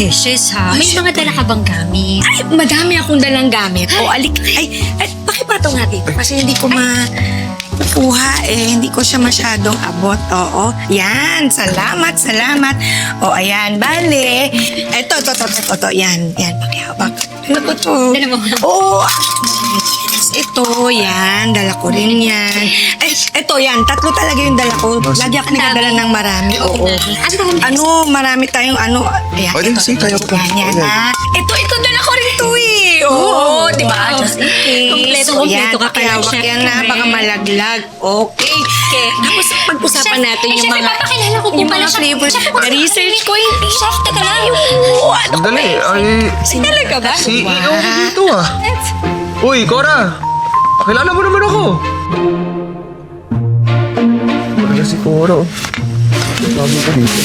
Beses ha, may mga dala ka bang gamit? Ay, madami akong dalang gamit. O, alik. Ay, pakipatong nga dito kasi hindi ko makuha hindi ko siya masyadong abot. Oo. Yan, salamat. O, ayan, bale. Ito. Yan, pakihawak. Ano ko to? Dala mo. Oo. Ito, yan. Dala ko rin yan. Ito, yan. Tatlo talaga yung dala ko. Lagi ako nagdala ng marami. Oo. Marami tayong Ayan, Pwede, sige, kaya ko. Yan, ha. Ito, dala ko rin to eh. Oo, di ba? Wow. Just in case. Kompleto ka pala, pakihawak chef. yan na. Baka malaglag. Okay. Tapos pag-usapan natin yung Chef, mga... ipapakilala ko po yung pala mga siya. flavors. Chef, Na-research ko hindi. Chef, teka lang. Dali, ay... Talaga ba? CEO ko dito ah. Uy, Cora! Pakilala mo naman ako. Wala si Cora. Bago ka dito.